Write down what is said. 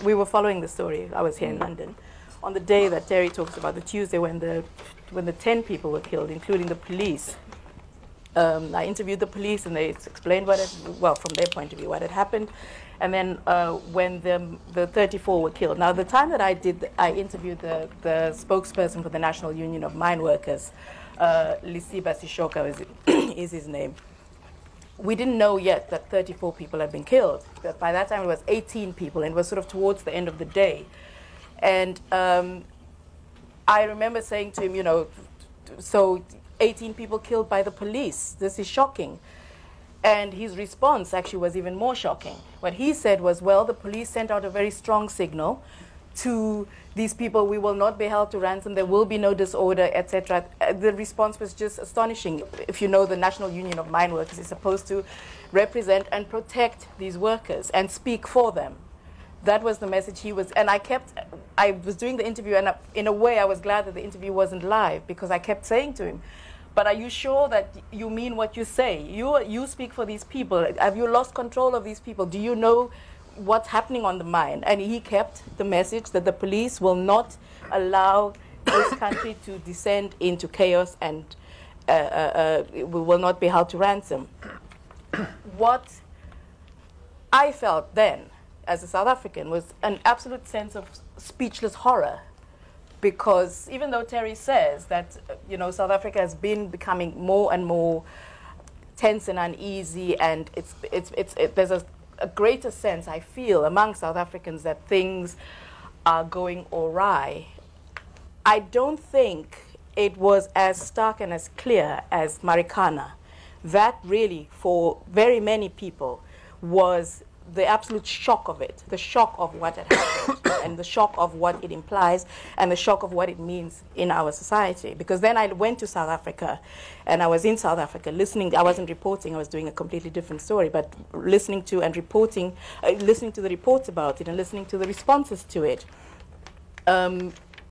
we were following the story. I was here in London on the day that Terry talks about, the Tuesday when the 10 people were killed, including the police. I interviewed the police, and they explained from their point of view, what had happened. And then when the 34 were killed. Now, the time that I interviewed the spokesperson for the National Union of Mine Workers, Lesiba Seshoka is his name. We didn't know yet that 34 people had been killed. But by that time, it was 18 people, and it was sort of towards the end of the day. And I remember saying to him, so 18 people killed by the police. This is shocking. And his response actually was even more shocking. What he said was, well, the police sent out a very strong signal to these people: we will not be held to ransom, there will be no disorder, etc. The response was just astonishing. If you know, the National Union of Mine Workers is supposed to represent and protect these workers and speak for them. That was the message he was, and I was doing the interview, and in a way I was glad that the interview wasn't live, because I kept saying to him, but are you sure that you mean what you say? You speak for these people. Have you lost control of these people? Do you know what's happening on the mine? And he kept the message that the police will not allow this country to descend into chaos, and we will not be held to ransom. What I felt then, as a South African, was an absolute sense of speechless horror. Because even though Terry says that, South Africa has been becoming more and more tense and uneasy, and there's a greater sense, I feel, among South Africans that things are going awry, I don't think it was as stark and as clear as Marikana. That really, for very many people, was the absolute shock of it, the shock of what had happened, and the shock of what it implies, and the shock of what it means in our society. Because then I went to South Africa, and I was in South Africa listening. I wasn't reporting, I was doing a completely different story, but listening to and reporting, listening to the reports about it and listening to the responses to it.